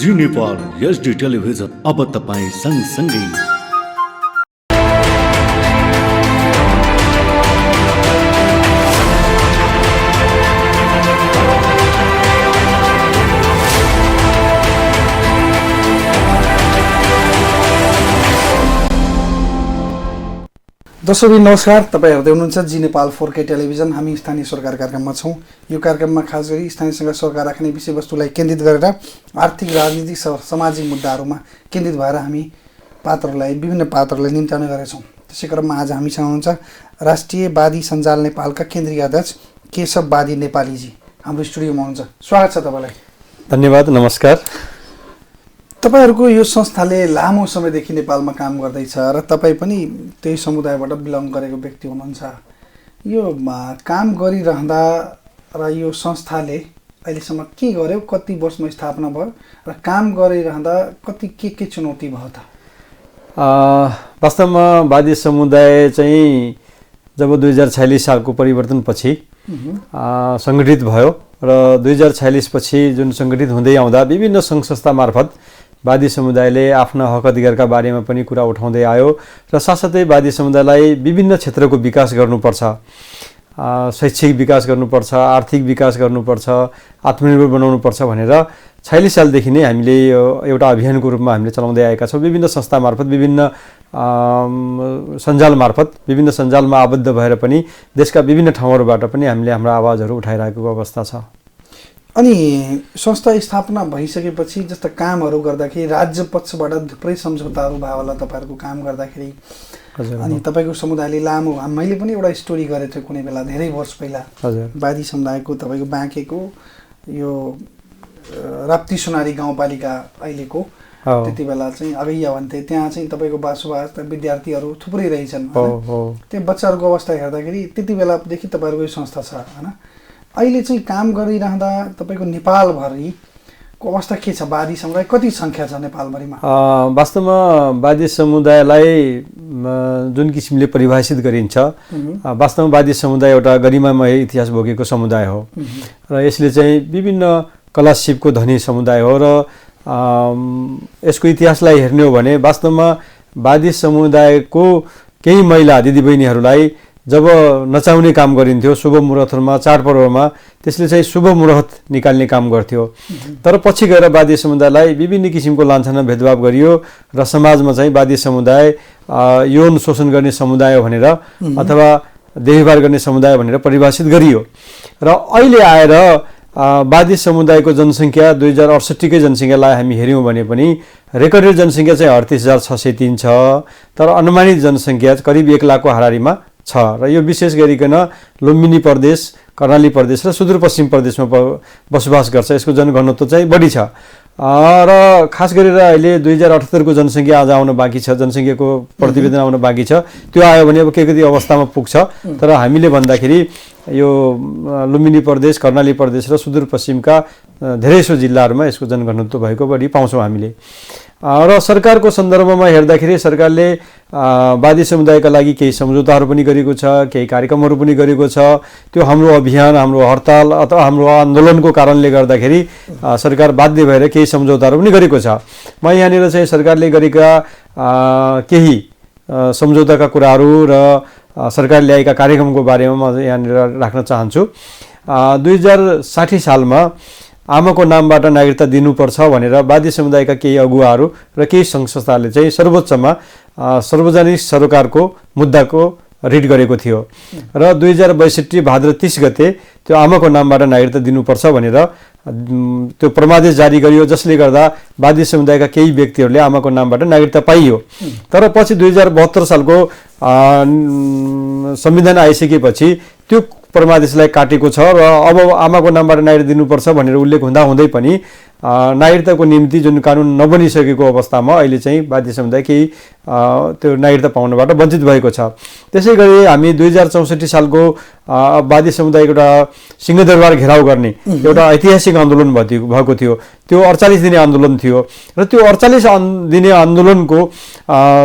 जी Nepal HD television अब तपाईं सँगसँगै। दर्शकबिन नमस्कार, तपाईँ हेर्दै हुनुहुन्छ जी नेपाल 4K टेलिभिजन। हामी स्थानीय सरकार कार्यक्रममा छौँ। यो कार्यक्रममा खास गरी स्थानीयसँग सरकार राख्ने विषयवस्तुलाई केन्द्रित गरेर आर्थिक, राजनीतिक, सामाजिक मुद्दाहरूमा केन्द्रित भएर हामी विभिन्न पात्रहरूलाई निम्त्याउने गरेछौँ। त्यसै क्रममा आज हामीसँग हुनुहुन्छ राष्ट्रिय वादी सञ्जाल नेपालका केन्द्रीय अध्यक्ष केशव वादी नेपालीजी हाम्रो स्टुडियोमा हुनुहुन्छ। स्वागत छ तपाईँलाई। धन्यवाद, नमस्कार। तपाईहरूको यो संस्थाले लामो समयदेखि नेपालमा काम गर्दैछ र तपाईँ पनि त्यही समुदायबाट बिलङ गरेको व्यक्ति हुनुहुन्छ। यो काम गरिरहँदा र यो संस्थाले अहिलेसम्म के गर्यो, कति वर्षमा स्थापना भयो र काम गरिरहँदा के चुनौती भयो त? वास्तवमा वादी समुदाय चाहिँ जब 2046 सालको परिवर्तनपछि सङ्गठित भयो र 2046 पछि जुन सङ्गठित हुँदै आउँदा विभिन्न सङ्घ संस्था मार्फत वादी समुदायले आफ्ना हक अधिकारका बारेमा पनि कुरा उठाउँदै आयो र साथसाथै वादी समुदायलाई विभिन्न क्षेत्रको विकास गर्नुपर्छ, शैक्षिक विकास गर्नुपर्छ, आर्थिक विकास गर्नुपर्छ, आत्मनिर्भर बनाउनुपर्छ भनेर 46 सालदेखि नै हामीले एउटा अभियानको रूपमा हामीले चलाउँदै आएका छौँ। विभिन्न संस्था मार्फत, विभिन्न सञ्जाल मार्फत, विभिन्न सञ्जालमा आबद्ध भएर पनि देशका विभिन्न ठाउँहरूबाट पनि हामीले हाम्रो आवाजहरू उठाइरहेको अवस्था छ। अनि संस्था स्थापना भइसकेपछि जस्ता कामहरू गर्दाखेरि राज्य पक्षबाट थुप्रै सम्झौताहरू भयो होला तपाईँहरूको काम गर्दाखेरि। अनि तपाईँको समुदायले लामो, मैले पनि एउटा स्टोरी गरेको थिएँ कुनै बेला धेरै वर्ष पहिला, वादी समुदायको तपाईँको बाँकेको यो राप्ती सोनारी गाउँपालिका अहिलेको, त्यति बेला चाहिँ अगैया भन्थे, त्यहाँ चाहिँ तपाईँको बसोबास विद्यार्थीहरू थुप्रै रहेछन्। त्यो बच्चाहरूको अवस्था हेर्दाखेरि त्यति बेलादेखि तपाईँहरूको यो संस्था छ होइन। अहिले चाहिँ काम गरिरहँदा तपाईँको नेपालभरिको अवस्था के छ? वादी समुदाय कति सङ्ख्या छ नेपालभरिमा? वास्तवमा वादी समुदायलाई जुन किसिमले परिभाषित गरिन्छ, वास्तवमा वादी समुदाय एउटा गरिमामय इतिहास बोकेको समुदाय हो र यसले चाहिँ विभिन्न कला सिपको धनी समुदाय हो र यसको इतिहासलाई हेर्ने हो भने वास्तवमा वादी समुदायको केही महिला दिदीबहिनीहरूलाई जब नचाउने काम गरिन्थ्यो शुभ मुहुर्तमा, चाडपर्वमा, त्यसले चाहिँ शुभ मुहुर्त निकाल्ने काम गर्थ्यो। तर पछि गएर वादी समुदायलाई विभिन्न किसिमको लान्छना भेदभाव गरियो र समाजमा चाहिँ वादी समुदाय यौन शोषण गर्ने समुदाय भनेर अथवा देहव्यापार गर्ने समुदाय भनेर परिभाषित गरियो र अहिले आएर वादी समुदायको जनसङ्ख्या 2068 कै जनसङ्ख्यालाई हामी हेऱ्यौँ भने पनि रेकर्डेड जनसङ्ख्या चाहिँ 38,603 छ, तर अनुमानित जनसङ्ख्या करिब 1 लाखको हाराहारीमा छ र यो विशेष गरिकन लुम्बिनी प्रदेश, कर्णाली प्रदेश र सुदूरपश्चिम प्रदेशमा बसोबास गर्छ। यसको जनघनत्व चाहिँ बढी छ र खास गरेर अहिले 2078 को जनसङ्ख्या आज आउन बाँकी छ, जनसङ्ख्याको प्रतिवेदन आउन बाँकी छ। त्यो आयो भने अब के अवस्थामा पुग्छ, तर हामीले भन्दाखेरि यो लुम्बिनी प्रदेश, कर्णाली प्रदेश र सुदूरपश्चिमका धेरैसो जिल्लाहरूमा यसको जनघनत्व भएको बढी पाउँछौँ हामीले। र सरकारको सन्दर्भमा हेर्दाखेरि सरकारले वादी समुदायका लागि केही सम्झौताहरू पनि गरेको छ, केही कार्यक्रमहरू पनि गरेको छ। त्यो हाम्रो अभियान, हाम्रो हडताल अथवा हाम्रो आन्दोलनको कारणले गर्दाखेरि सरकार बाध्य भएर केही सम्झौताहरू पनि गरेको छ। म यहाँनिर चाहिँ सरकारले गरेका केही सम्झौताका कुराहरू र सरकारले ल्याएका कार्यक्रमको बारेमा म यहाँनिर राख्न चाहन्छु। 2060 सालमा आमाको नामबाट नागरिकता दिनुपर्छ भनेर वादी समुदायका केही अगुवाहरू र केही सङ्घ संस्थाहरूले चाहिँ सर्वोच्चमा सार्वजनिक सरोकारको मुद्दाको रिट गरेको थियो र 2062 भाद्र 30 गते त्यो आमाको नामबाट नागरिकता दिनुपर्छ भनेर त्यो प्रमादेश जारी गरियो, जसले गर्दा वादी समुदायका केही व्यक्तिहरूले आमाको नामबाट नागरिकता पाइयो। तर पछि 2072 सालको संविधान आइसकेपछि त्यो परमादेशलाई काटेको छ र अब आमाको नामबाट नागरिकता दिनुपर्छ भनेर उल्लेख हुँदा हुँदै पनि नागरिकताको निम्ति जुन कानुन नबनिसकेको अवस्थामा अहिले चाहिँ वादी समुदाय केही त्यो नागरिकता पाउनबाट वञ्चित भएको छ। त्यसै गरी हामी 2064 सालको वादी समुदायको एउटा सिंहदरबार घेराउ गर्ने एउटा ऐतिहासिक आन्दोलन भएको थियो। त्यो 48 दिने आन्दोलन थियो र त्यो 48 दिने आन्दोलनको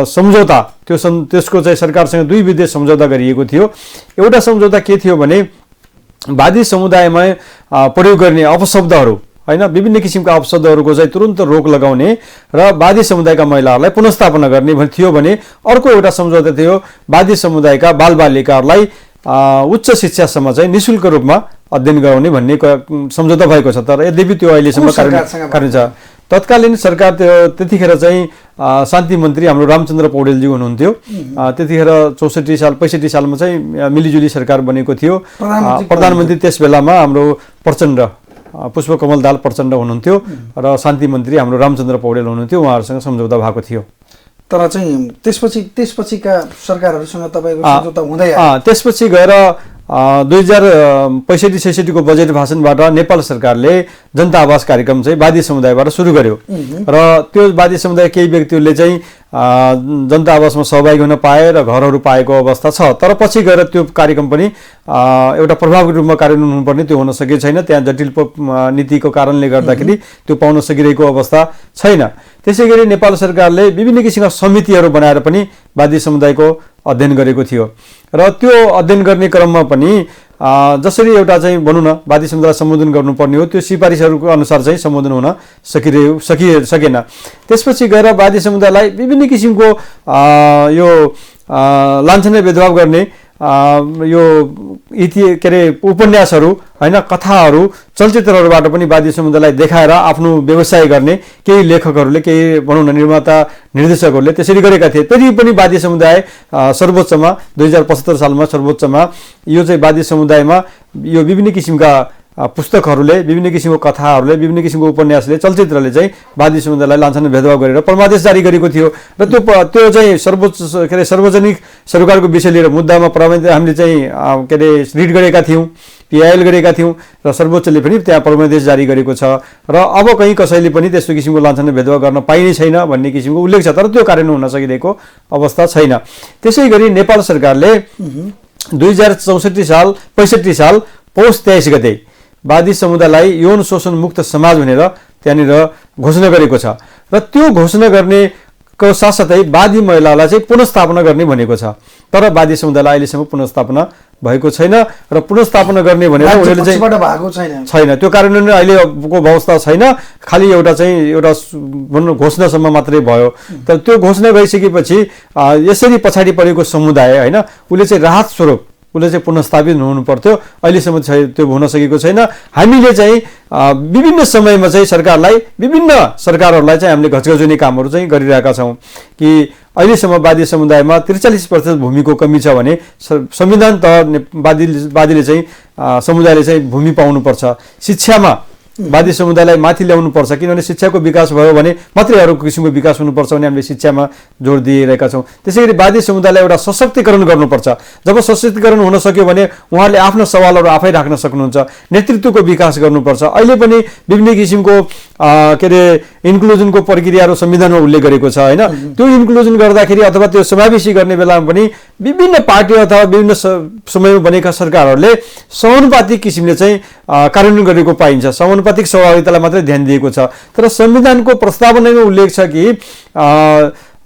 सम्झौता त्यसको चाहिँ सरकारसँग 2 विधेयक सम्झौता गरिएको थियो। एउटा सम्झौता के थियो भने वादी समुदायमा प्रयोग गर्ने अपशब्दहरू होइन विभिन्न किसिमका अपशब्दहरूको चाहिँ तुरन्त रोक लगाउने र वादी समुदायका महिलाहरूलाई पुनर्स्थापना गर्ने थियो भने अर्को एउटा सम्झौता थियो वादी समुदायका बालबालिकाहरूलाई उच्च शिक्षासम्म चाहिँ निःशुल्क रूपमा अध्ययन गराउने भन्ने सम्झौता भएको छ। तर यद्यपि त्यो अहिलेसम्म कार्य छ। तत्कालीन सरकार त्यतिखेर चाहिँ शान्ति मन्त्री हाम्रो रामचन्द्र पौडेलजी हुनुहुन्थ्यो। त्यतिखेर 65 सालमा चाहिँ मिलिजुली सरकार बनेको थियो। प्रधानमन्त्री त्यस बेलामा हाम्रो प्रचण्ड पुष्पकमल दाहाल प्रचण्ड हुनुहुन्थ्यो र शान्ति मन्त्री हाम्रो रामचन्द्र पौडेल हुनुहुन्थ्यो। उहाँहरूसँग सम्झौता भएको थियो। तर चाहिँ त्यसपछिका सरकारहरूसँग तपाईँको सम्झौता हुँदै आयो। त्यसपछि गएर 2065-66 को बजेट भाषणबाट नेपाल सरकारले जनता आवास कार्यक्रम चाहिँ वादी समुदायबाट सुरु गर्यो र त्यो वादी समुदाय केही व्यक्तिहरूले चाहिँ जनता आवासमा सहभागी हुन पाए र घरहरू पाएको अवस्था छ। तर पछि गएर त्यो कार्यक्रम पनि एउटा प्रभावकारी रूपमा कार्यान्वयन हुनुपर्ने त्यो हुन सकेको छैन। त्यहाँ जटिल नीतिको कारणले गर्दाखेरि त्यो पाउन सकिरहेको अवस्था छैन। त्यसैगरी नेपाल सरकारले विभिन्न किसिमका समितिहरू बनाएर पनि वादी समुदायको अध्ययन गरेको थियो र त्यो अध्ययन गर्ने क्रममा पनि जसरी एउटा चाहिँ भनौँ न वादी समुदायलाई सम्बोधन गर्नुपर्ने हो त्यो सिफारिसहरूको अनुसार चाहिँ सम्बोधन हुन सकेन। त्यसपछि गएर वादी समुदायलाई विभिन्न किसिमको यो लान्छना भेदभाव गर्ने यो के अरे उपन्यासहरू होइन कथाहरू चलचित्रहरूबाट पनि वादी समुदायलाई देखाएर आफ्नो व्यवसाय गर्ने केही लेखकहरूले केही भनौँ न निर्माता निर्देशकहरूले त्यसरी गरेका थिए। तरी पनि वादी समुदाय सर्वोच्चमा 2075 सालमा सर्वोच्चमा यो चाहिँ वादी समुदायमा यो विभिन्न किसिमका पुस्तकहरूले विभिन्न किसिमको कथाहरूले विभिन्न किसिमको उपन्यासले चलचित्रले चाहिँ वादी समुदायलाई लान्छना भेदभाव गरेर परमादेश जारी गरेको थियो र त्यो चाहिँ सर्वोच्च के अरे सार्वजनिक सरकारको विषय लिएर मुद्दामा हामीले चाहिँ के अरे रिट गरेका थियौँ, पिआइएल गरेका थियौँ र सर्वोच्चले पनि त्यहाँ परमादेश जारी गरेको छ र अब कहीँ कसैले पनि त्यस्तो किसिमको लान्छना भेदभाव गर्न पाइने छैन भन्ने किसिमको उल्लेख छ। तर त्यो कार्यान्वयन हुन सकिरहेको अवस्था छैन। त्यसै गरी नेपाल सरकारले 65 साल पौष 23 गते वादी समुदायलाई यौन शोषण मुक्त समाज भनेर त्यहाँनिर घोषणा गरेको छ र त्यो घोषणा गर्नेको साथसाथै वादी महिलालाई चाहिँ पुनर्स्थापना गर्ने भनेको छ। तर वादी समुदायलाई अहिलेसम्म पुनर्स्थापना भएको छैन र पुनर्स्थापना गर्ने भनेर उनीहरूले चाहिँ छैन। त्यो कार्यान्वयन अहिलेको अवस्था छैन। खालि एउटा घोषणासम्म मात्रै भयो। तर त्यो घोषणा गरिसकेपछि यसरी पछाडि परेको समुदाय होइन उसले चाहिँ राहत स्वरूप उसले चाहिँ पुनर्स्थापित हुनु पर्थ्यो। अहिलेसम्म त्यो हुन सकेको छैन। हामीले चाहिँ विभिन्न समयमा चाहिँ विभिन्न सरकारहरूलाई चाहिँ हामीले घचघचुने कामहरू चाहिँ गरिरहेका छौँ कि अहिलेसम्म वादी समुदायमा 43% भूमिको कमी छ भने संविधान त वादीले चाहिँ समुदायले चाहिँ भूमि पाउनुपर्छ। शिक्षामा वादी समुदायलाई माथि ल्याउनुपर्छ किनभने शिक्षाको विकास भयो भने मात्रै अरू किसिमको विकास हुनुपर्छ भने हामीले शिक्षामा जोड दिइरहेका छौँ। त्यसैगरी वादी समुदायलाई एउटा सशक्तिकरण गर्नुपर्छ। जब सशक्तिकरण हुन सक्यो भने उहाँहरूले आफ्नो सवालहरू आफै राख्न सक्नुहुन्छ। नेतृत्वको विकास गर्नुपर्छ। अहिले पनि विभिन्न किसिमको के अरे इन्क्लुजनको प्रक्रियाहरू संविधानमा उल्लेख गरेको छ होइन। त्यो इन्क्लुजन गर्दाखेरि अथवा त्यो समावेशी गर्ने बेलामा पनि विभिन्न पार्टी अथवा विभिन्न समयमा बनेका सरकारहरूले समानुपातिक किसिमले चाहिँ कार्यान्वयन गरेको पाइन्छ। समानुपातिक सहभागितालाई मात्रै ध्यान दिएको छ। तर संविधानको प्रस्तावनामा उल्लेख छ कि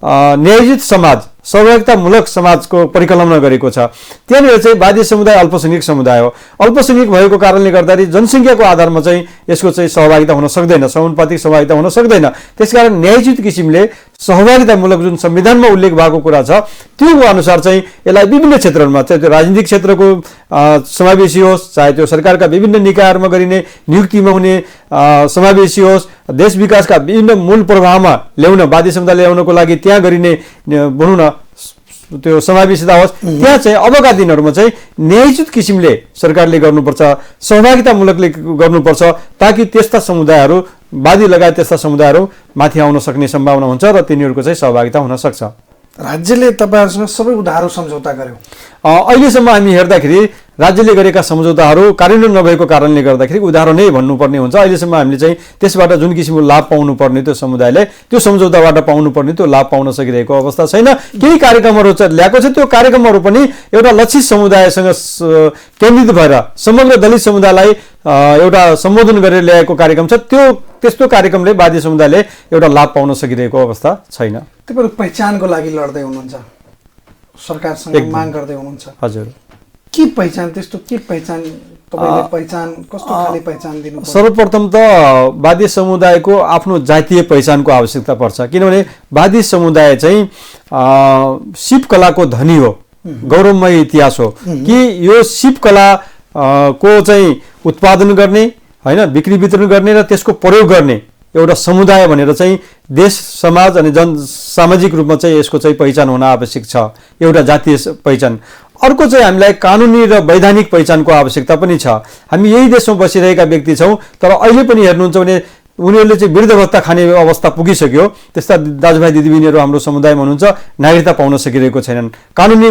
न्यायोचित समाज सहभागितामूलक समाजको परिकल्पना गरेको छ। त्यहाँनिर चाहिँ वादी समुदाय अल्पसंख्यक समुदाय हो। अल्पसंख्यक भएको कारणले गर्दाखेरि जनसङ्ख्याको आधारमा चाहिँ यसको चाहिँ सहभागिता हुन सक्दैन, समानुपातिक सहभागिता हुन सक्दैन। त्यसकारण न्यायोचित किसिमले सहभागितामूलक जुन संविधानमा उल्लेख भएको कुरा छ त्यो अनुसार चाहिँ यसलाई विभिन्न क्षेत्रहरूमा चाहे त्यो राजनीतिक क्षेत्रको समावेशी होस्, चाहे त्यो सरकारका विभिन्न निकायहरूमा गरिने नियुक्तिमा हुने समावेशी होस्, देश विकासका विभिन्न मूल प्रवाहमा ल्याउन वादी समुदाय ल्याउनको लागि त्यहाँ गरिने भनौँ न त्यो समावेशिता होस्। त्यहाँ चाहिँ अबका दिनहरूमा चाहिँ न्यायोचित किसिमले सरकारले गर्नुपर्छ, सहभागितामूलकले गर्नुपर्छ ताकि त्यस्ता समुदायहरू वादी लगायत त्यस्ता समुदायहरू माथि आउन सक्ने सम्भावना हुन्छ र तिनीहरूको चाहिँ सहभागिता हुन सक्छ। राज्यले तपाईँहरूसँग सबै उधारो सम्झौता गर्यो। अहिलेसम्म हामी हेर्दाखेरि राज्यले गरेका सम्झौताहरू कार्यान्वयन नभएको कारणले गर्दाखेरि उधारो नै भन्नुपर्ने हुन्छ। अहिलेसम्म हामीले चाहिँ त्यसबाट जुन किसिमको लाभ पाउनुपर्ने त्यो समुदायले त्यो सम्झौताबाट पाउनुपर्ने त्यो लाभ पाउन सकिरहेको अवस्था छैन। केही कार्यक्रमहरू ल्याएको छ। त्यो कार्यक्रमहरू पनि एउटा लक्षित समुदायसँग केन्द्रित भएर समग्र दलित समुदायलाई एउटा सम्बोधन गरेर ल्याएको कार्यक्रम छ। त्यस्तो कार्यक्रमले वादी समुदायले एउटा लाभ पाउन सकिरहेको अवस्था छैन। तपाईँहरू पहिचानको लागि लड्दै हुनुहुन्छ, सरकारसँग माग गर्दै हुनुहुन्छ। हजुर, के पहिचान त्यस्तो के पहिचान तपाईले पहिचान कस्तो खाले पहिचान दिनु पर्छ? सर्वप्रथम त वादी समुदायको आफ्नो जातीय पहिचानको आवश्यकता पर्छ, किनभने वादी समुदाय चाहिँ शिल्पकलाको धनी हो, गौरवमय इतिहास हो। कि यो शिल्पकला को चाहिँ उत्पादन गर्ने, हैन, बिक्री वितरण गर्ने र त्यसको प्रयोग गर्ने एउटा समुदाय भनेर चाहिँ देश समाज अनि सामाजिक रूपमा चाहिँ यसको चाहिँ पहिचान हुन आवश्यक छ, एउटा जातीय पहिचान। अर्को चाहिँ हामीलाई कानुनी र वैधानिक पहिचानको आवश्यकता पनि छ। हामी यही देशमा बसिरहेका व्यक्ति छौँ, तर अहिले पनि हेर्नुहुन्छ भने उनीहरूले चाहिँ वृद्ध भत्ता खाने अवस्था पुगिसक्यो। त्यस्ता दाजुभाइ दिदीबहिनीहरू हाम्रो समुदायमा हुनुहुन्छ, नागरिकता पाउन सकिरहेको छैनन्, कानुनी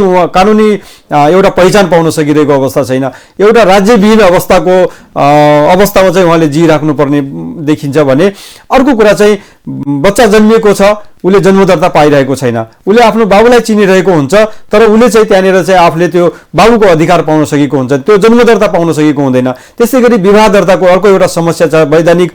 एउटा पहिचान पाउन सकिरहेको अवस्था छैन। एउटा राज्यविहीन अवस्थामा चाहिँ उहाँले जिराख्नुपर्ने देखिन्छ भने अर्को कुरा चाहिँ बच्चा जन्मिएको छ, उसले जन्मदर्ता पाइरहेको छैन, उसले आफ्नो बाबुलाई चिनिरहेको हुन्छ, तर उसले चाहिँ त्यहाँनिर चाहिँ आफूले त्यो बाबुको अधिकार पाउन सकेको हुन्छ, त्यो जन्मदर्ता पाउन सकेको हुँदैन। त्यस्तै गरी विवाह दर्ताको अर्को एउटा समस्या छ वैधानिक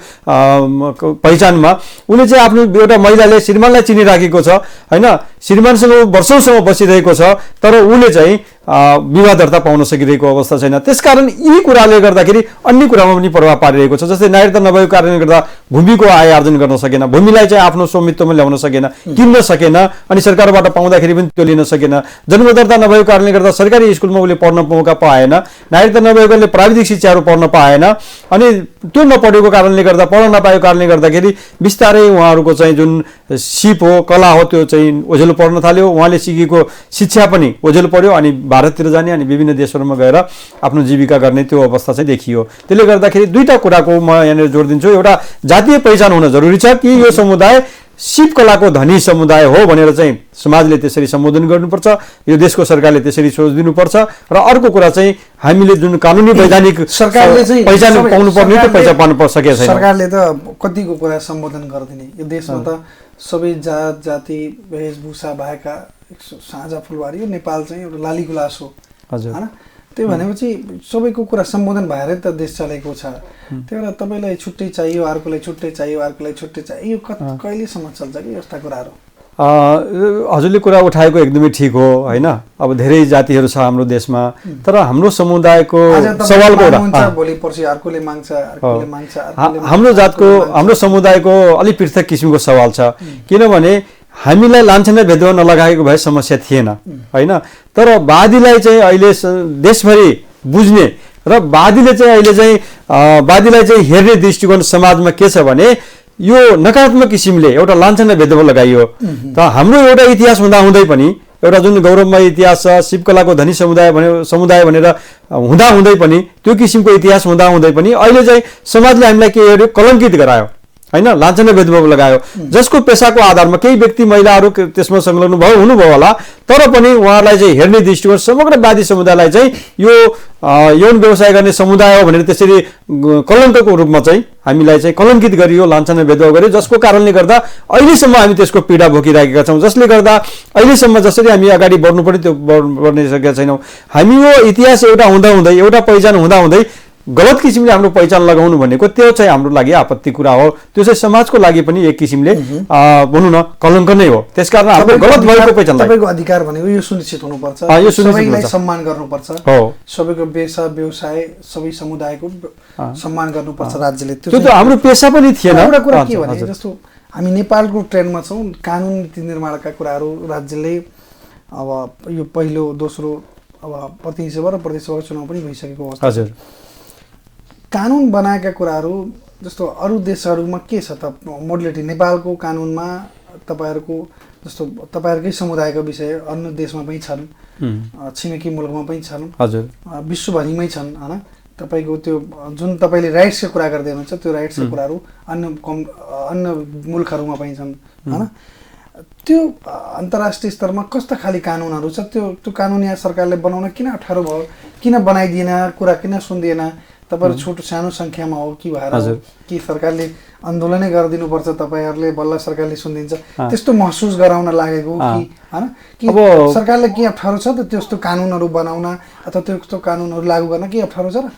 पहिचानमा। उसले चाहिँ आफ्नो एउटा महिलाले श्रीमानलाई चिनिराखेको छ, हैन, श्रीमानसँग वर्षौँसम्म बसिरहेको छ, तर उसले चाहिँ विवाह दर्ता पाउन सकिरहेको अवस्था छैन। त्यसकारण यी कुराले गर्दाखेरि अन्य कुरामा पनि प्रभाव पारिरहेको छ। जस्तै नागरिकता नभएको कारणले गर्दा भूमिको आय आर्जन गर्न सकेन, भूमिलाई चाहिँ आफ्नो स्वामित्वमा ल्याउन सकेन, किन्न सकेन, अनि सरकारबाट पाउँदाखेरि पनि त्यो लिन सकेन। जन्मदर्ता नभएको कारणले गर्दा सरकारी स्कुलमा उसले पढ्न मौका पाएन, नागरिकता नभएकोले प्राविधिक शिक्षाहरू पढ्न पाएन, अनि त्यो नपढेको कारणले गर्दा, पढ्न नपाएको कारणले गर्दाखेरि बिस्तारै उहाँहरूको चाहिँ जुन सिप हो, कला हो, त्यो चाहिँ ओझेलो पढ्न थाल्यो। उहाँले सिकेको शिक्षा पनि ओझेलो पढ्यो अनि भारततिर जाने अनि विभिन्न देशहरूमा गएर आफ्नो जीविका गर्ने त्यो अवस्था चाहिँ देखियो। त्यसले गर्दाखेरि दुईटा कुराको म यहाँनिर जोड दिन्छु। एउटा जातीय पहिचान हुन जरुरी छ कि यो समुदाय शिल्पकलाको धनी समुदाय हो भनेर चाहिँ समाजले त्यसरी सम्बोधन गर्नुपर्छ, यो देशको सरकारले त्यसरी सोच दिनुपर्छ। र अर्को कुरा चाहिँ हामीले जुन कानुनी वैधानिक सरकारले चाहिँ पहिचान पाउनुपर्ने त्यो पहिचान पाउन सकेको छैन। सरकारले त कतिको कुरा सम्बोधन गर्दिने। यो देशमा त सबै जात जाति वेशभूषा भएका साझा फुलबारी, यो नेपाल चाहिँ एउटा लाली गुलास हो, हजुर, हैन। त्यही भनेपछि सबैको कुरा सम्बोधन भएरै त देश चलेको छ। त्यही भएर तपाईँलाई छुट्टै चाहियो, अर्कोलाई छुट्टै चाहियो, अर्कोलाई छुट्टै चाहियो, यो कहिलेसम्म चल्छ कि यस्ता कुराहरू? हजुरले कुरा उठाएको एकदमै ठिक हो, हैन। अब धेरै जातिहरू छ हाम्रो देशमा, तर हाम्रो समुदायको सवालको भोलि पर्सि अर्कोले माग्छ, अर्कोले माग्छ, हाम्रो समुदायको अलिक पृथक किसिमको सवाल छ। किनभने हामीलाई लान्छना भेदभाव नलगाएको भए समस्या थिएन, हैन। तर वादीलाई चाहिँ अहिले देशभरि बुझ्ने र वादीले चाहिँ अहिले चाहिँ वादीलाई चाहिँ हेर्ने दृष्टिकोण समाजमा के छ भने यो नकारात्मक किसिमले एउटा लान्छना भेदभाव लगाइयो। त हाम्रो एउटा इतिहास हुँदाहुँदै पनि, एउटा जुन गौरवमय इतिहास छ, शिल्पकलाको धनी समुदाय भनेर हुँदाहुँदै पनि, त्यो किसिमको इतिहास हुँदाहुँदै पनि अहिले चाहिँ समाजले हामीलाई के गर्यो, कलङ्कित गरायो, हैन, लान्छना भेदभाव लगायो। जसको पेसाको आधारमा केही व्यक्ति महिलाहरू त्यसमा संलग्न हुनुभयो होला, तर पनि उहाँहरूलाई चाहिँ हेर्ने दृष्टिकोण समग्र वादी समुदायलाई चाहिँ यो यौन व्यवसाय गर्ने समुदाय हो भनेर त्यसरी कलङ्कको रूपमा चाहिँ हामीलाई चाहिँ कलङ्कित गरियो, लान्छना भेदभाव गरियो, जसको कारणले गर्दा अहिलेसम्म हामी त्यसको पीडा भोगिरहेका छौँ। जसले गर्दा अहिलेसम्म जसरी हामी अगाडि बढ्नु पर्यो त्यो बढ्न सकेका छैनौँ। हामी यो इतिहास एउटा हुँदाहुँदै, एउटा पहिचान हुँदाहुँदै गलत किसिमले हाम्रो पहिचान लगाउनु भनेको त्यो चाहिँ हाम्रो लागि आपत्ति कुरा हो। त्यो चाहिँ समाजको लागि पनि एक किसिमले भनौँ न कलङ्क नै हो। त्यसकारण हाम्रो गलत भएको पहिचान, तपाईँको अधिकार भनेको यो सुनिश्चित हुनुपर्छ, यो सबैलाई सम्मान गर्नुपर्छ, हो, सबैको पेसा व्यवसाय सबै समुदायको सम्मान गर्नुपर्छ राज्यले। त्यो त हाम्रो पेसा पनि थिएन। एउटा कुरा के भने जस्तो हामी नेपालको ट्रेन्डमा छौँ, कानुन नीति निर्माणका कुराहरू राज्यले अब यो पहिलो दोस्रो अब प्रतिनिधि सभा र प्रदेश सभा चुनाव पनि भइसकेको अवस्था, हजुर, कानुन बनाएका कुराहरू जस्तो अरू देशहरूमा के छ त मोडलिटी? नेपालको कानुनमा तपाईँहरूको जस्तो तपाईँहरूकै समुदायको विषय अन्य देशमा पनि छन्, छिमेकी मुलुकमा पनि छन्, हजुर, विश्वभरिमै छन्, हैन। तपाईँको त्यो जुन तपाईँले राइट्सको कुरा गर्दै हुनुहुन्छ त्यो राइट्सको कुराहरू अन्य मुलुकहरूमा पनि छन्, हैन। त्यो अन्तर्राष्ट्रिय स्तरमा कस्ता खाली कानुनहरू छ? त्यो कानुन यहाँ सरकारले बनाउन किन अप्ठ्यारो भयो, किन बनाइदिएन, कुरा किन सुन्दिएन? तपाईँहरू छोटो सानो सङ्ख्यामा हो कि भएर कि सरकारले आन्दोलनै गरिदिनुपर्छ, तपाईँहरूले बल्ल सरकारले सुनिदिन्छ, त्यस्तो महसुस गराउन लागेको कि हैन? कि सरकारले के अप्ठ्यारो छ त त्यस्तो कानुनहरू बनाउन अथवा त्यस्तो कानुनहरू लागू गर्न के अप्ठ्यारो छ र?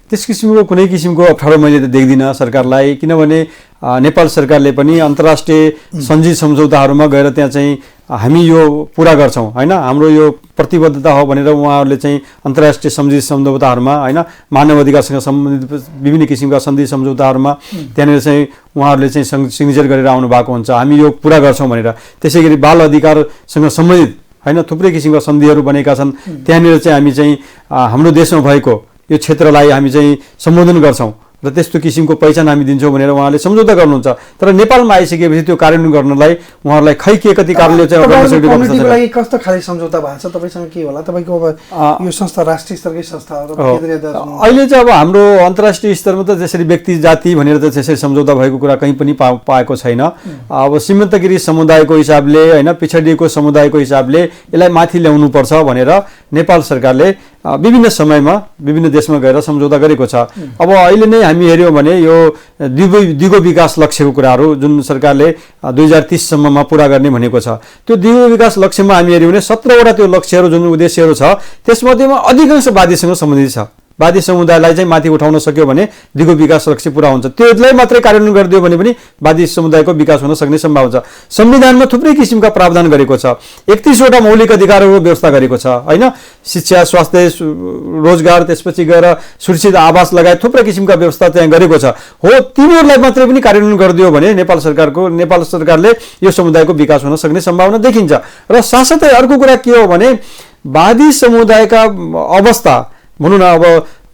त्यस किसिमको कुनै किसिमको अप्ठ्यारो मैले त देख्दिनँ सरकारलाई। किनभने नेपाल सरकारले पनि अन्तर्राष्ट्रिय सन्धि सम्झौताहरूमा गएर त्यहाँ चाहिँ हामी यो पुरा गर्छौँ होइन, हाम्रो यो प्रतिबद्धता हो भनेर उहाँहरूले चाहिँ अन्तर्राष्ट्रिय सन्धि सम्झौताहरूमा होइन, मानव अधिकारसँग सम्बन्धित विभिन्न किसिमका सन्धि सम्झौताहरूमा त्यहाँनिर चाहिँ उहाँहरूले चाहिँ सिग्नेचर गरेर आउनु भएको हुन्छ, हामी यो पुरा गर्छौँ भनेर। त्यसै गरी बाल अधिकारसँग सम्बन्धित होइन थुप्रै किसिमका सन्धिहरू बनेका छन्, त्यहाँनिर चाहिँ हामी चाहिँ हाम्रो देशमा भएको यो क्षेत्रलाई हामी चाहिँ सम्बोधन गर्छौँ र त्यस्तो किसिमको पहिचान हामी दिन्छौँ भनेर उहाँले सम्झौता गर्नुहुन्छ। तर नेपालमा आइसकेपछि त्यो कार्यान्वयन गर्नलाई उहाँहरूलाई खै के कति कारणले चाहिँ लागि कस्तो खाले सम्झौता भएको छ तपाईँसँग के होला? तपाईँको अब यो संस्था राष्ट्रिय स्तरकै संस्था हो, अहिले चाहिँ अब हाम्रो अन्तर्राष्ट्रिय स्तरमा त त्यसरी व्यक्ति जाति भनेर त त्यसरी सम्झौता भएको कुरा कहीँ पनि पाएको छैन। अब सीमान्तगिरी समुदायको हिसाबले होइन, पिछडिएको समुदायको हिसाबले यसलाई माथि ल्याउनुपर्छ भनेर नेपाल सरकारले विभिन्न समयमा विभिन्न देशमा गएर सम्झौता गरेको छ। अब अहिले नै हामी हेऱ्यौँ भने यो दिगो विकास लक्ष्यको कुराहरू जुन सरकारले 2030सम्ममा पुरा गर्ने भनेको छ, त्यो दिगो विकास लक्ष्यमा हामी हेऱ्यौँ भने 17वटा त्यो लक्ष्यहरू जुन उद्देश्यहरू छ त्यसमध्येमा अधिकांश वादीसँग सम्बन्धित छ। वादी समुदायलाई चाहिँ माथि उठाउन सक्यो भने दिगो विकास लक्ष्य पुरा हुन्छ, त्यसलाई मात्रै कार्यान्वयन गरिदियो भने पनि वादी समुदायको विकास हुन सक्ने सम्भावना छ। संविधानमा थुप्रै किसिमका प्रावधान गरेको छ, 31वटा मौलिक अधिकारहरूको व्यवस्था गरेको छ होइन, शिक्षा, स्वास्थ्य, रोजगार, त्यसपछि गएर सुरक्षित आवास लगायत थुप्रै किसिमका व्यवस्था त्यहाँ गरेको छ। हो, तिनीहरूलाई मात्रै पनि कार्यान्वयन गरिदियो भने नेपाल सरकारले यो समुदायको विकास हुन सक्ने सम्भावना देखिन्छ। र साथसाथै अर्को कुरा के हो भने वादी समुदायका अवस्था भनौँ न, अब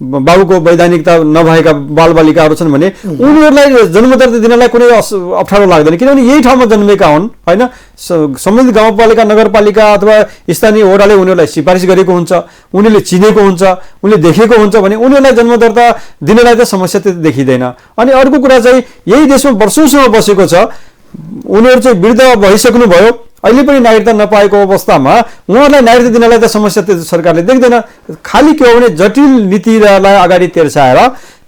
बाबुको वैधानिकता नभएका बालबालिकाहरू छन् भने उनीहरूलाई जन्मदत्ता दिनलाई कुनै अप्ठ्यारो लाग्दैन, किनभने यही ठाउँमा जन्मेका हुन् होइन। सम्बन्धित गाउँपालिका, नगरपालिका अथवा स्थानीय वडाले उनीहरूलाई सिफारिस गरेको हुन्छ, उनीहरूले चिनेको हुन्छ, उनले देखेको हुन्छ भने उनीहरूलाई जन्मदत्ता दिनलाई त समस्या त्यति देखिँदैन। अनि अर्को कुरा चाहिँ यही देशमा वर्षौँसम्म बसेको छ, उनीहरू चाहिँ वृद्ध भइसक्नु भयो, अहिले पनि नागरिकता नपाएको अवस्थामा उहाँहरूलाई नागरिकता दिनलाई त समस्या त्यो सरकारले देख्दैन। खालि के हो भने जटिल नीतिलाई अगाडि तेर्साएर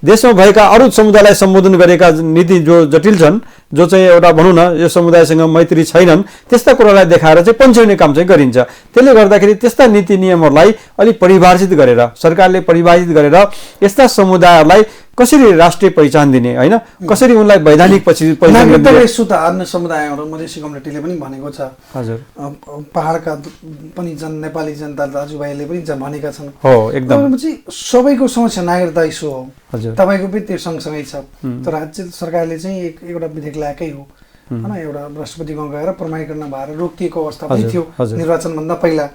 देशमा भएका अरू समुदायलाई सम्बोधन गरेका नीति जो जटिल छन्, जो चाहिँ एउटा भनौँ न यो समुदायसँग मैत्री छैनन्, त्यस्ता कुरालाई देखाएर चाहिँ पन्छ्याउने काम चाहिँ गरिन्छ। त्यसले गर्दाखेरि त्यस्ता नीति नियमहरूलाई अलिक परिभाषित गरेर सरकारले परिभाषित गरेर यस्ता समुदायहरूलाई कसरी राष्ट्रिय पहिचान दिने होइन, कसरी उनलाई वैधानिक पहिचान दिने। सुधार्न समुदायहरू मधेसी कम्युनिटीले पनि भनेको छ, हजुर पहाडका पनि नेपाली जनता दाजुभाइले पनि भनेका छन्। हो, एकदम सबैको समस्या नागरिकता इस्यु हो, हजुर तपाईँको पनि त्यो सँगसँगै छ। तर राज्य सरकारले चाहिँ एउटा विधेयक ल्याएकै हो होइन, एउटा राष्ट्रपतिमा गएर प्रमाणीकरण भएर रोकिएको अवस्था पनि थियो निर्वाचनभन्दा पहिला,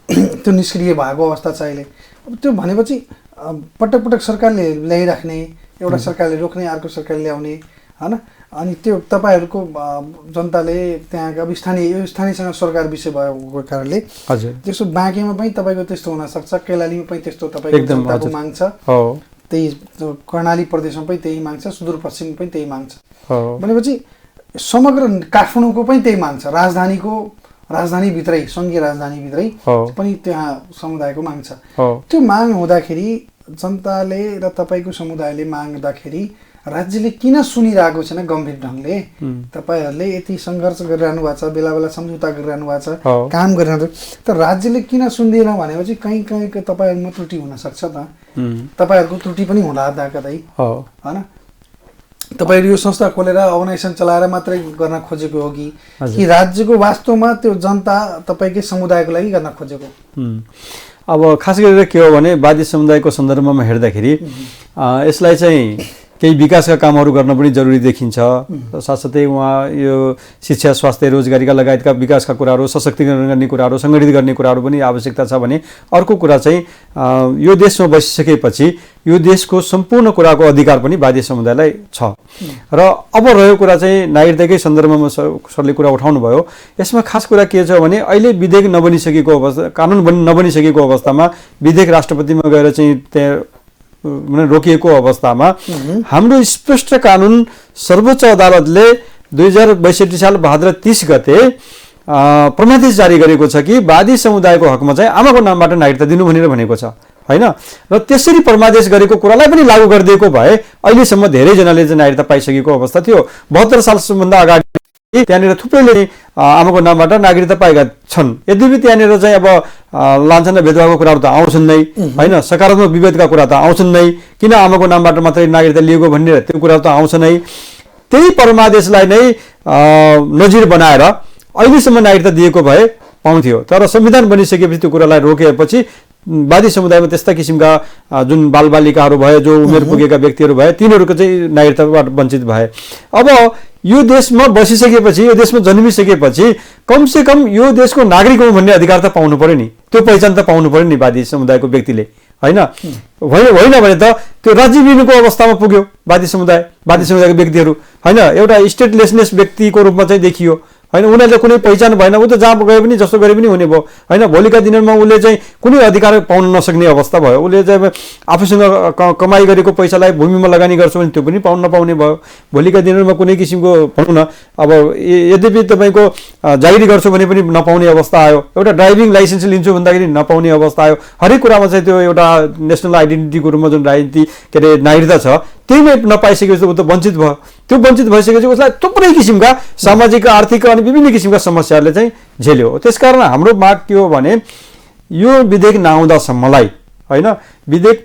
त्यो निष्क्रिय भएको अवस्था छ अहिले। अब त्यो भनेपछि पटक पटक सरकारले ल्याइराख्ने, एउटा सरकारले रोक्ने, अर्को सरकारले ल्याउने होइन। अनि त्यो तपाईँहरूको जनताले त्यहाँका अब स्थानीयसँग सरकार विषय भएको कारणले हजुर त्यसो बाँकीमा पनि तपाईँको त्यस्तो हुनसक्छ, कैलालीमा पनि त्यस्तो तपाईँको जनताको माग छ, त्यही कर्णाली प्रदेशमा पनि त्यही माग छ, सुदूरपश्चिम पनि त्यही माग छ भनेपछि समग्र काठमाडौँको पनि त्यही माग छ, राजधानीभित्रै सङ्घीय राजधानीभित्रै पनि त्यहाँ समुदायको माग छ। त्यो माग हुँदाखेरि जनताले र तपाईँको समुदायले माग्दाखेरि राज्यले किन सुनिरहेको छैन गम्भीर ढङ्गले? तपाईँहरूले यति सङ्घर्ष गरिरहनु भएको छ, बेला बेला सम्झौता गरिरहनु भएको छ, काम गरिरहनु, तर राज्यले किन सुन्दैन भनेपछि कहीँ कहीँको तपाईँहरूमा त्रुटि हुनसक्छ त, तपाईँहरूको त्रुटि पनि होला कतै होइन। तपाईँहरू यो संस्था खोलेर अर्गनाइजेसन चलाएर मात्रै गर्न खोजेको हो कि राज्यको वास्तवमा त्यो जनता तपाईँकै समुदायको लागि गर्न खोजेको? अब खास गरेर के हो भने वादी समुदायको सन्दर्भमा हेर्दाखेरि यसलाई चाहिँ केही विकासका कामहरू गर्न पनि जरुरी देखिन्छ। साथसाथै उहाँ यो शिक्षा, स्वास्थ्य, रोजगारीका लगायतका विकासका कुराहरू, सशक्तिकरण गर्ने कुराहरू, सङ्गठित गर्ने कुराहरू पनि आवश्यकता छ भने अर्को कुरा चाहिँ यो देशमा बसिसकेपछि यो देशको सम्पूर्ण कुराको अधिकार पनि वादी समुदायलाई छ। र अब रहेको कुरा चाहिँ नागरिकताकै सन्दर्भमा सरले कुरा उठाउनु भयो, यसमा खास कुरा के छ भने अहिले विधेयक नबनिसकेको अवस्था, कानुन नबनिसकेको अवस्थामा विधेयक राष्ट्रपतिमा गएर चाहिँ त्यहाँ रोकिएको अवस्थामा हाम्रो स्पष्ट कानुन सर्वोच्च अदालतले 2062 साल भाद्र 30 गते प्रमादेश जारी गरेको छ कि वादी समुदायको हकमा चाहिँ आमाको नामबाट नागरिकता दिनु भनेर भनेको छ होइन। र त्यसरी परमादेश गरेको कुरालाई पनि लागू गरिदिएको भए अहिलेसम्म धेरैजनाले चाहिँ नागरिकता पाइसकेको अवस्था थियो। 72 सालसम्मभन्दा अगाडि त्यहाँनिर थुप्रैले आमाको नामबाट नागरिकता पाएका छन्। यद्यपि त्यहाँनिर चाहिँ अब लान्छन र भेदभावको कुराहरू त आउँछन् नै होइन, सकारात्मक विभेदका कुरा त आउँछन् नै, किन आमाको नामबाट मात्रै नागरिकता लिएको भन्ने त्यो कुरा त आउँछ नै। त्यही परमादेशलाई नै नजिर बनाएर अहिलेसम्म नागरिकता दिएको भए पाउँथ्यो। तर संविधान बनिसकेपछि त्यो कुरालाई रोकेपछि वादी समुदायमा त्यस्ता किसिमका जुन बालबालिकाहरू भए, जो उमेर पुगेका व्यक्तिहरू भए, तिनीहरूको चाहिँ नागरिकताबाट वञ्चित भए। अब यो देशमा बसिसकेपछि, यो देशमा जन्मिसकेपछि कमसेकम यो देशको नागरिक हो भन्ने अधिकार त पाउनु पर्यो नि, त्यो पहिचान त पाउनु पर्यो नि वादी समुदायको व्यक्तिले, होइन भने त त्यो राज्यविहीनको अवस्थामा पुग्यो वादी समुदायका व्यक्तिहरू, होइन एउटा स्टेटलेसनेस व्यक्तिको रूपमा चाहिँ देखियो, होइन उनीहरूले कुनै पहिचान भएन, ऊ त जहाँ गए पनि जस्तो गरे पनि हुने भयो, होइन भोलिका दिनमा उसले चाहिँ कुनै अधिकार पाउन नसक्ने अवस्था भयो। उसले चाहिँ आफूसँग कमाइ गरेको पैसालाई भूमिमा लगानी गर्छ भने त्यो पनि पाउन नपाउने भयो। भोलिका दिनमा कुनै किसिमको भनौँ न अब यद्यपि तपाईँको जागिरी गर्छु भने पनि नपाउने अवस्था आयो, एउटा ड्राइभिङ लाइसेन्स लिन्छु भन्दाखेरि नपाउने अवस्था आयो। हरेक कुरामा चाहिँ त्यो एउटा नेसनल आइडेन्टिटीको रूपमा जुन राजनीति के अरे नागरिकता छ त्यही नै नपाइसकेपछि ऊ त वञ्चित भयो। त्यो वञ्चित भइसकेपछि उसलाई थुप्रै किसिमका सामाजिक, आर्थिक अनि विभिन्न किसिमका समस्याहरूले चाहिँ झेल्यो। त्यसकारण हाम्रो माग के हो भने यो विधेयक नआउँदासम्मलाई, होइन विधेयक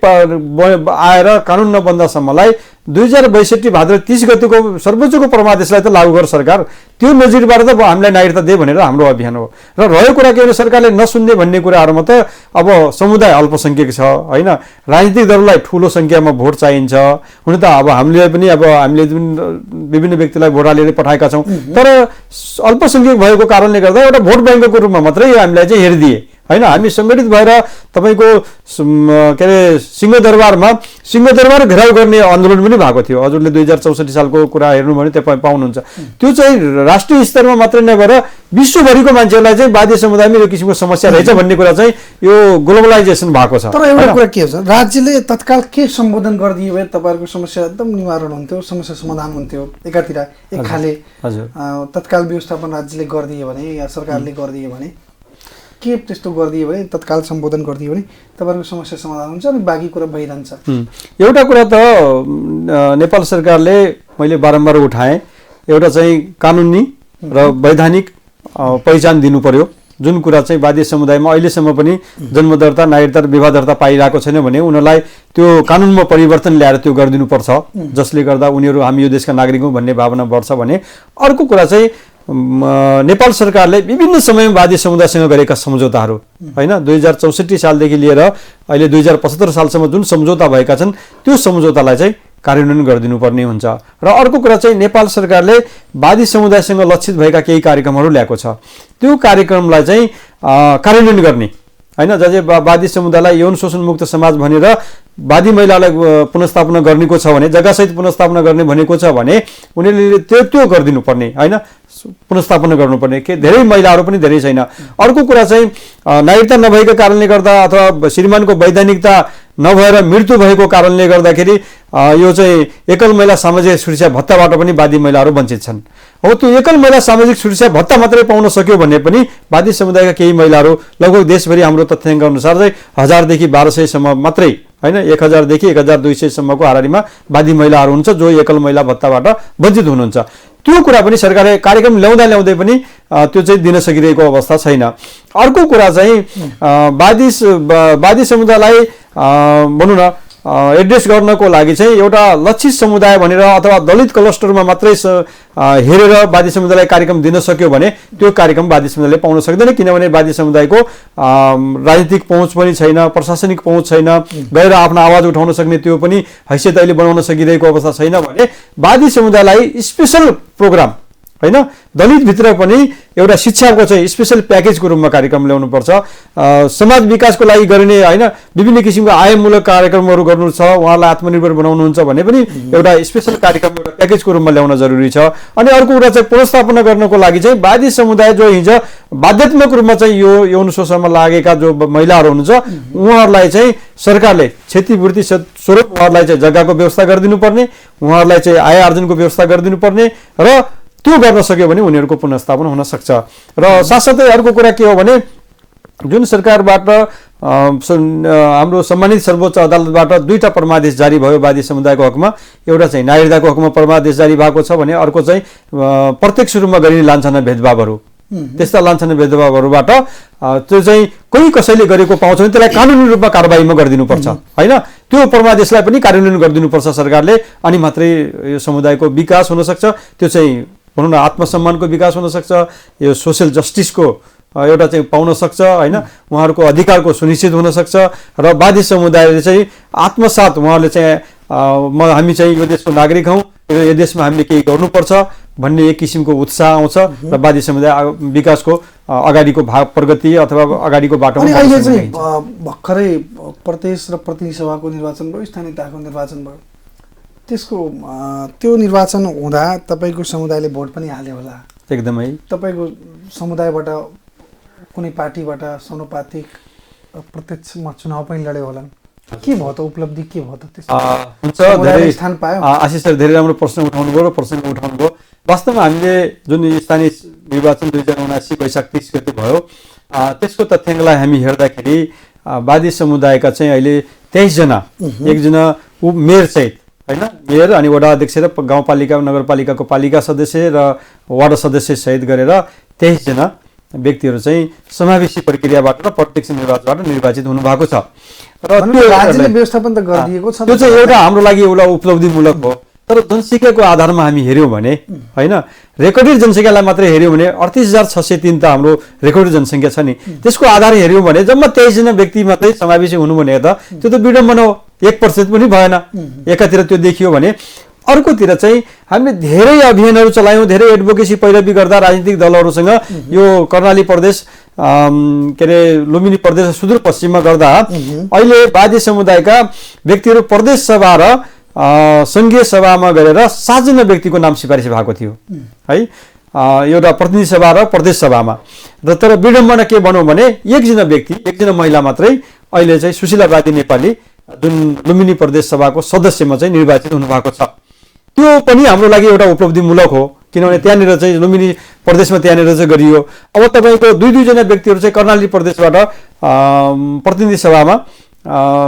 आएर कानुन नबन्दासम्मलाई 2062 भाद्र 30 गतिको सर्वोच्चको परमादेशलाई त लागू गर सरकार, त्यो नजिरबाट त हामीलाई नागरिकता दे भनेर हाम्रो अभियान हो। र रह्यो कुरा के भने सरकारले नसुन्ने भन्ने कुराहरूमा त अब समुदाय अल्पसङ्ख्यक छ, होइन राजनीतिक दललाई ठुलो सङ्ख्यामा भोट चाहिन्छ। हुन त अब हामीले पनि विभिन्न व्यक्तिलाई भोट हालेर पठाएका छौँ, तर अल्पसङ्ख्यक भएको कारणले गर्दा एउटा भोट ब्याङ्कको रूपमा मात्रै हामीलाई चाहिँ हेरिदिए, होइन हामी सङ्गठित भएर तपाईँको के अरे सिंहदरबार घेराउ गर्ने आन्दोलन पनि भएको थियो। हजुरले 2064 सालको कुरा हेर्नु भने तपाईँ पाउनुहुन्छ। त्यो चाहिँ राष्ट्रिय स्तरमा मात्रै नभएर विश्वभरिको मान्छेहरूलाई चाहिँ वादी समुदायमा यो किसिमको समस्या रहेछ भन्ने कुरा चाहिँ यो ग्लोबलाइजेसन भएको छ। तर एउटा कुरा के छ, राज्यले तत्काल के सम्बोधन गरिदियो भए तपाईँहरूको समस्या एकदम निवारण हुन्थ्यो, समस्या समाधान हुन्थ्यो। एकातिर एक खाले तत्काल व्यवस्थापन राज्यले गरिदियो भने या सरकारले गरिदियो भने, के त्यस्तो गरिदियो भने तत्काल सम्बोधन गरिदियो भने तपाईँहरूको समस्या समाधान हुन्छ अनि बाँकी कुरा भइरहन्छ। एउटा कुरा त नेपाल सरकारले मैले बारम्बार उठाएँ, एउटा चाहिँ कानुनी र वैधानिक पहिचान दिनु पर्यो। जुन कुरा चाहिँ वादी समुदायमा अहिलेसम्म पनि जन्मदर्ता, नागरिकता, विवाह दर्ता पाइरहेको छैन भने उनीहरूलाई त्यो कानुनमा परिवर्तन ल्याएर त्यो गरिदिनुपर्छ, जसले गर्दा उनीहरू हामी यो देशका नागरिक हौँ भन्ने भावना बढ्छ भने। अर्को कुरा चाहिँ नेपाल सरकारले विभिन्न समयमा वादी समुदायसँग गरेका सम्झौताहरू, होइन 2064 सालदेखि लिएर अहिले 2075 सालसम्म जुन सम्झौता भएका छन् त्यो सम्झौतालाई चाहिँ कार्यान्वयन गरिदिनु पर्ने हुन्छ। र अर्को कुरा चाहिँ नेपाल सरकारले वादी समुदायसँग लक्षित भएका केही कार्यक्रमहरू ल्याएको छ, त्यो कार्यक्रमलाई चाहिँ कार्यान्वयन गर्ने, होइन जस्तै वादी समुदायलाई यौन शोषण मुक्त समाज भनेर वादी महिलालाई पुनर्स्थापना गर्नेको छ भने, जग्गासहित पुनर्स्थापना गर्ने भनेको छ भने उनीहरूले त्यो गरिदिनु पर्ने, होइन पुनर्स्थापना गर्नुपर्ने। के धेरै महिलाहरू पनि धेरै छैन। अर्को कुरा चाहिँ नागरिकता नभएको कारणले गर्दा अथवा श्रीमानको वैधानिकता नभएर मृत्यु भएको कारणले गर्दाखेरि यो चाहिँ एकल महिला सामाजिक सुरक्षा भत्ताबाट पनि वादी महिलाहरू वञ्चित छन्। हो त्यो एकल महिला सामाजिक सुरक्षा भत्ता मात्रै पाउन सक्यो भने पनि वादी समुदायका केही महिलाहरू लगभग देशभरि हाम्रो तथ्याङ्क अनुसार चाहिँ 1000 देखि 1200 सम्म मात्रै, होइन 1000 देखि 1200 सम्मको हाराहारीमा वादी महिलाहरू हुन्छ जो एकल महिला भत्ताबाट वञ्चित हुनुहुन्छ। त्यो कुरा पनि सरकारले कार्यक्रम ल्याउँदै पनि त्यो चाहिँ दिन सकिरहेको अवस्था छैन। अर्को कुरा चाहिँ वादी समुदायलाई भनौँ न एड्रेस गर्नको लागि चाहिँ एउटा लक्षित समुदाय भनेर अथवा दलित क्लस्टरमा मात्रै हेरेर वादी समुदायलाई कार्यक्रम दिन सक्यो भने त्यो कार्यक्रम वादी समुदायले पाउन सक्दैन, किनभने वादी समुदायको राजनीतिक पहुँच पनि छैन, प्रशासनिक पहुँच छैन, गएर आफ्नो आवाज उठाउन सक्ने त्यो पनि हैसियत अहिले बनाउन सकिरहेको अवस्था छैन भने वादी समुदायलाई स्पेसल प्रोग्राम, होइन दलितभित्र पनि एउटा शिक्षाको चाहिँ स्पेसल प्याकेजको रूपमा कार्यक्रम ल्याउनुपर्छ। समाज विकासको लागि गरिने, होइन विभिन्न किसिमको आयमूलक कार्यक्रमहरू गर्नु छ, उहाँलाई आत्मनिर्भर बनाउनुहुन्छ भने पनि एउटा स्पेसल कार्यक्रम एउटा प्याकेजको रूपमा ल्याउन जरुरी छ। अनि अर्को कुरा चाहिँ पुनर्स्थापना गर्नको लागि चाहिँ वादी समुदाय जो हिजो बाध्यात्मक रूपमा चाहिँ यो यौन शोषणमा लागेका जो महिलाहरू हुनुहुन्छ उहाँहरूलाई चाहिँ सरकारले क्षतिपूर्ति स्वरूप उहाँहरूलाई चाहिँ जग्गाको व्यवस्था गरिदिनु पर्ने, उहाँहरूलाई चाहिँ आय आर्जनको व्यवस्था गरिदिनु पर्ने र त्यो गर्न सक्यो भने उनीहरूको पुनर्स्थापन हुन सक्छ। र साथसाथै अर्को कुरा के हो भने जुन सरकारबाट हाम्रो सम्मानित सर्वोच्च अदालतबाट 2टा परमादेश जारी भयो वादी समुदायको हकमा, एउटा चाहिँ नागरिकताको हकमा परमादेश जारी भएको छ भने अर्को चाहिँ प्रत्यक्ष रूपमा गरिने लान्छना भेदभावहरू, त्यस्ता लान्छना भेदभावहरूबाट त्यो चाहिँ कोही कसैले गरेको पाउँछ भने त्यसलाई कानुनी रूपमा कारबाहीमा गरिदिनुपर्छ होइन। त्यो परमादेशलाई पनि कार्यान्वयन गरिदिनुपर्छ सरकारले, अनि मात्रै यो समुदायको विकास हुनसक्छ। त्यो चाहिँ भनौँ न आत्मसम्मानको विकास हुनसक्छ, यो सोसियल जस्टिसको एउटा चाहिँ पाउन सक्छ होइन, उहाँहरूको अधिकारको सुनिश्चित हुनसक्छ। र वादी समुदायले चाहिँ आत्मसात उहाँहरूले चाहिँ हामी चाहिँ यो देशको नागरिक हौँ, यो देशमा हामीले केही गर्नुपर्छ भन्ने एक किसिमको उत्साह आउँछ र वादी समुदाय विकासको अगाडिको प्रगति अथवा अगाडिको बाटोमा। अहिले चाहिँ भर्खरै प्रदेश र प्रतिनिधि सभाको निर्वाचन भयो, स्थानीय तहको निर्वाचन भयो, त्यसको त्यो निर्वाचन हुँदा तपाईँको समुदायले भोट पनि हाल्यो होला। एकदमै तपाईँको समुदायबाट कुनै पार्टीबाट समानुपातिक प्रत्यक्षमा चुनाव पनि लड्यो होला, के भयो त उपलब्धि, के भयो त हुन्छ। धेरै स्थान पायो। आशिष सर धेरै राम्रो प्रश्न उठाउनु भयो र प्रसङ्ग उठाउनु भयो। वास्तवमा हामीले जुन स्थानीय निर्वाचन 2079 वैशाख 30 गते भयो, त्यसको तथ्याङ्कलाई हामी हेर्दाखेरि वादी समुदायका चाहिँ अहिले 23 जना, एकजना मेयर सहित होइन, मेयर अनि वडा अध्यक्ष र गाउँपालिका नगरपालिकाको पालिका सदस्य र वार्ड सदस्य सहित गरेर 23 जना व्यक्तिहरू चाहिँ समावेशी प्रक्रियाबाट र प्रत्यक्ष निर्वाचनबाट निर्वाचित हुनुभएको छ। र त्यो राज्यले व्यवस्थापन त गरिदिएको छ। त्यो चाहिँ एउटा हाम्रो लागि एउटा उपलब्धिमूलक हो। तर जनसङ्ख्याको आधारमा हामी हेऱ्यौँ भने होइन, रेकर्डेड जनसङ्ख्यालाई मात्रै हेऱ्यौँ भने 38,603 त हाम्रो रेकर्डेड जनसङ्ख्या छ नि, त्यसको आधार हेऱ्यौँ भने जम्मा 23 जना व्यक्ति मात्रै समावेशी हुनु भने त त्यो त विडम्बना हो, 1% पनि भएन। एकातिर त्यो देखियो भने अर्कोतिर चाहिँ हामीले धेरै अभियानहरू चलायौँ, धेरै एडभोकेसी पैरवी गर्दा राजनीतिक दलहरूसँग यो कर्णाली प्रदेश के अरे लुम्बिनी प्रदेश सुदूरपश्चिममा गर्दा अहिले वादी समुदायका व्यक्तिहरू प्रदेश सभा र सङ्घीय सभामा गएर 7 जना व्यक्तिको नाम सिफारिस भएको थियो है, एउटा प्रतिनिधि सभा र प्रदेश सभामा। र तर विडम्बना के भनौँ भने एकजना व्यक्ति, एकजना महिला मात्रै अहिले चाहिँ सुशीला वादी नेपाली जुन लुम्बिनी प्रदेश सभाको सदस्यमा चाहिँ निर्वाचित हुनुभएको छ। त्यो पनि हाम्रो लागि एउटा उपलब्धिमूलक हो, किनभने त्यहाँनिर चाहिँ लुम्बिनी प्रदेशमा त्यहाँनिर चाहिँ गरियो। अब तपाईँको 2 जना व्यक्तिहरू चाहिँ कर्णाली प्रदेशबाट प्रतिनिधि सभामा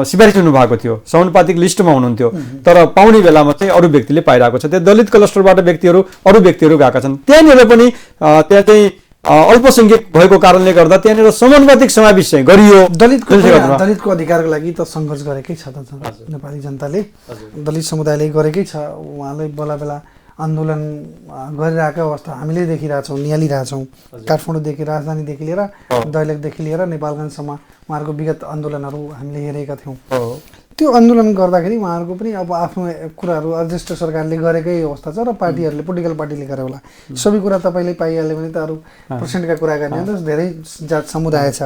सिफारिस हुनुभएको थियो, समानुपातिक लिस्टमा हुनुहुन्थ्यो, तर पाउने बेलामा चाहिँ अरू व्यक्तिले पाइरहेको छ। त्यो दलित क्लस्टरबाट व्यक्तिहरू अरू व्यक्तिहरू गएका छन्। त्यहाँनिर पनि त्यहाँ चाहिँ अल्पसङ्ख्यक भएको कारणले गर्दा त्यहाँनिर समानुपातिक समावेश चाहिँ गरियो। दलितको अधिकारको लागि त सङ्घर्ष गरेकै छ त नेपाली जनताले, दलित समुदायले गरेकै छ। उहाँले बेला बेला आन्दोलन गरिरहेको अवस्था हामीले देखिरहेछौँ, निहालिरहेछौँ। काठमाडौँदेखि राजधानीदेखि लिएर दैलेखदेखि लिएर नेपालगञ्जसम्म उहाँहरूको विगत आन्दोलनहरू हामीले हेरेका थियौँ। त्यो आन्दोलन गर्दाखेरि उहाँहरूको पनि अब आफ्नो कुराहरू अध्यक्ष सरकारले गरेकै अवस्था छ र पार्टीहरूले पोलिटिकल पार्टीले गरे होला। सबै कुरा तपाईँले पाइहाल्यो भने त अरू पर्सेन्टका कुरा गर्ने हो त, धेरै जात समुदाय छ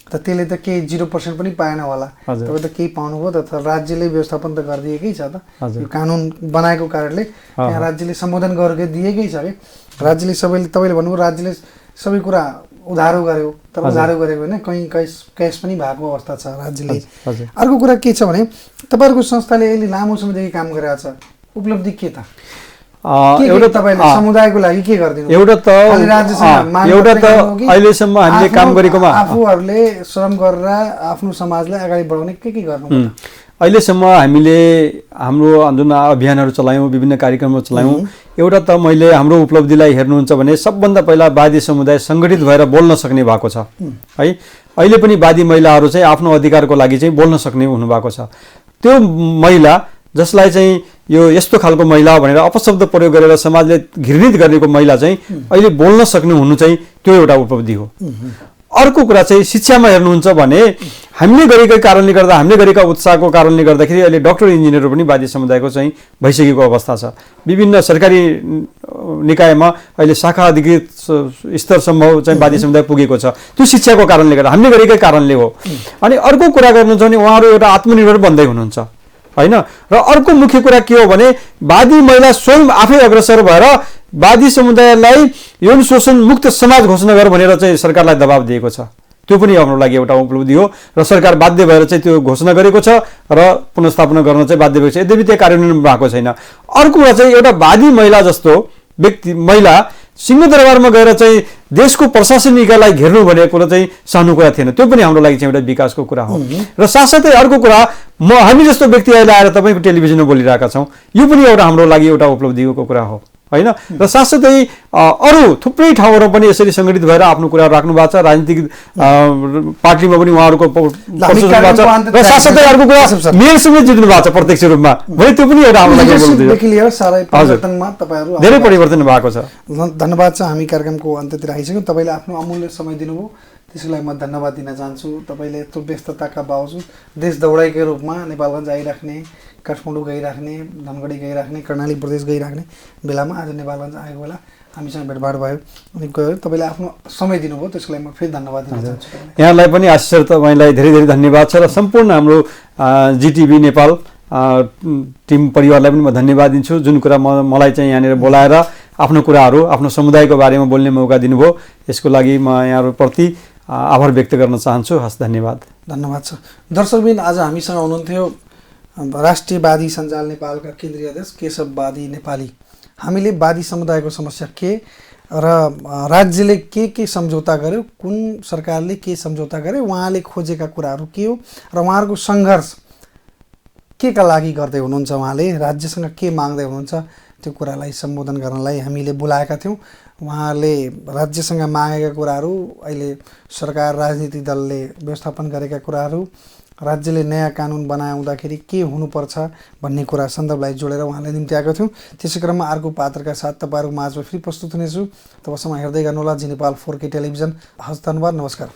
त, त्यसले त केही 0% पनि पाएन होला, तपाईँ त केही पाउनुभयो त। राज्यले व्यवस्थापन त गरिदिएकै छ त, यो कानुन बनाएको कारणले यहाँ राज्यले सम्बोधन गरेर दिएकै छ कि राज्यले सबैले, तपाईँले भन्नुभयो राज्यले सबै कुरा उधारो गर्यो, तर उधारो गरेको होइन, कहीँ क्यास पनि भएको अवस्था छ राज्यले। अर्को कुरा के छ भने तपाईँहरूको संस्थाले अहिले लामो समयदेखि काम गरिरहेको छ, उपलब्धि के त? एउटा तपाईँले समुदायको लागि के गरिदिनु? एउटा त अहिलेसम्म हामीले काम गरेकोमा आफूहरूले श्रम गरेर आफ्नो समाजलाई अगाडि बढाउने के गर्नु? अहिलेसम्म हामीले हाम्रो जुन अभियानहरू चलायौँ, विभिन्न कार्यक्रमहरू चलायौँ, एउटा त मैले हाम्रो उपलब्धिलाई हेर्नुहुन्छ भने सबभन्दा पहिला वादी समुदाय सङ्गठित भएर बोल्न सक्ने भएको छ है। अहिले पनि वादी महिलाहरू चाहिँ आफ्नो अधिकारको लागि चाहिँ बोल्न सक्ने हुनुभएको छ। त्यो महिला जसलाई चाहिँ यो यस्तो खालको महिला भनेर अपशब्द प्रयोग गरेर समाजले घृणित गरेको महिला चाहिँ अहिले बोल्न सक्ने हुनु चाहिँ त्यो एउटा उपलब्धि हो। अर्को कुरा चाहिँ शिक्षामा हेर्नुहुन्छ भने हामीले गरेकै कारणले गर्दा, हामीले गरेका उत्साहको कारणले गर्दाखेरि अहिले डक्टर इन्जिनियरहरू पनि वादी समुदायको चाहिँ भइसकेको अवस्था छ। विभिन्न सरकारी निकायमा अहिले शाखा अधिकृत स्तरसम्म चाहिँ वादी समुदाय पुगेको छ। त्यो शिक्षाको कारणले गर्दा, हामीले गरेकै कारणले हो। अनि अर्को कुरा गर्नुहुन्छ भने उहाँहरू एउटा आत्मनिर्भर बन्दै हुनुहुन्छ होइन। र अर्को मुख्य कुरा के हो भने वादी महिला स्वयं आफै अग्रसर भएर वादी समुदायलाई यौन शोषण मुक्त समाज घोषणा गर भनेर चाहिँ सरकारलाई दबाब दिएको छ। त्यो पनि हाम्रो लागि एउटा उपलब्धि हो र सरकार बाध्य भएर चाहिँ त्यो घोषणा गरेको छ र पुनर्स्थापना गर्न चाहिँ बाध्य भएको छ। यद्यपि त्यो कार्यान्वयन भएको छैन। अर्को कुरा चाहिँ एउटा वादी महिला जस्तो व्यक्ति महिला सिंहदरबारमा गएर चाहिँ देशको प्रशासन निकायलाई घेर्नु भनेको कुरा चाहिँ सानो कुरा थिएन। त्यो पनि हाम्रो लागि चाहिँ एउटा विकासको कुरा हो। र साथसाथै अर्को कुरा, हामी जस्तो व्यक्ति अहिले आएर तपाईँको टेलिभिजनमा बोलिरहेका छौँ, यो पनि एउटा हाम्रो लागि एउटा उपलब्धिको कुरा हो होइन र साथसाथै अरू थुप्रै ठाउँहरू पनि यसरी सङ्गठित भएर आफ्नो कुरा राख्नु भएको छ। राजनीतिक पार्टीमा पनि उहाँहरूको पर्सुनु भएको छ र साथसाथै अर्को कुरा मेयरसँगै जित्नु भएको छ प्रत्यक्ष रूपमा। भने त्यो पनि एउटा हाम्रो धेरै परिवर्तन भएको छ। धन्यवाद छ। हामी कार्यक्रमको अन्त्यतिर आइसक्यौँ। तपाईँले आफ्नो अमूल्य समय दिनुभयो, त्यसको लागि म धन्यवाद दिन चाहन्छु। तपाईँले यत्रो व्यस्तताका बावजुद देश दौडाइकै रूपमा नेपालगञ्ज आइराख्ने, काठमाडौँ गइराख्ने, धनगढी गइराख्ने, कर्णाली प्रदेश गइराख्ने बेलामा आज नेपालगञ्ज आएको बेला हामीसँग भेटभाट भयो अनि गयो। तपाईँले आफ्नो समय दिनुभयो, त्यसको लागि म फेरि धन्यवाद दिन चाहन्छु। यहाँलाई पनि आशिष सर, तपाईँलाई धेरै धेरै धन्यवाद छ र सम्पूर्ण हाम्रो जिटिभी नेपाल टिम परिवारलाई पनि म धन्यवाद दिन्छु, जुन कुरा मलाई चाहिँ यहाँनिर बोलाएर आफ्नो कुराहरू आफ्नो समुदायको बारेमा बोल्ने मौका दिनुभयो। यसको लागि म यहाँहरूप्रति आभार व्यक्त गर्न चाहन्छु। हस्, धन्यवाद। धन्यवाद छ। दर्शकबिन, आज हामीसँग हुनुहुन्थ्यो राष्ट्रियवादी सञ्जाल नेपालका केन्द्रीय अध्यक्ष केशव वादी नेपाली। हामीले वादी समुदायको समस्या के र राज्यले के सम्झौता गर्यो, कुन सरकारले के सम्झौता गर्यो, उहाँले खोजेका कुराहरू के हो र उहाँहरूको सङ्घर्ष के का लागि गर्दै हुनुहुन्छ, उहाँले राज्यसँग के माग्दै हुनुहुन्छ, त्यो कुरालाई सम्बोधन गर्नलाई हामीले बोलाएका थियौँ। उहाँले राज्यसँग मागेका कुराहरू, अहिले सरकार राजनीतिक दलले व्यवस्थापन गरेका कुराहरू, राज्यले नयाँ कानुन बनाउँदाखेरि के हुनुपर्छ भन्ने कुरा सन्दर्भलाई जोडेर उहाँलाई निम्ति आएको थियौँ। त्यसै क्रममा अर्को पात्रका साथ तपाईँहरूको माझमा फेरि प्रस्तुत हुनेछु। तबसम्म हेर्दै गर्नुहोला जी नेपाल 4K टेलिभिजन। हस्, धन्यवाद, नमस्कार।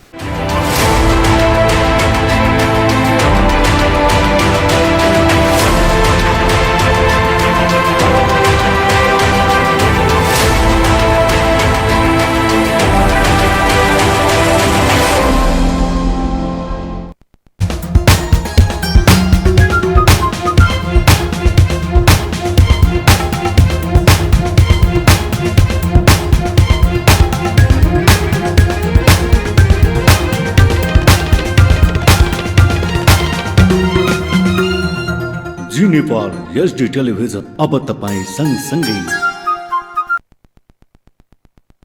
जी नेपाल HD टेलिभिजन अब तपाईँ सँगसँगै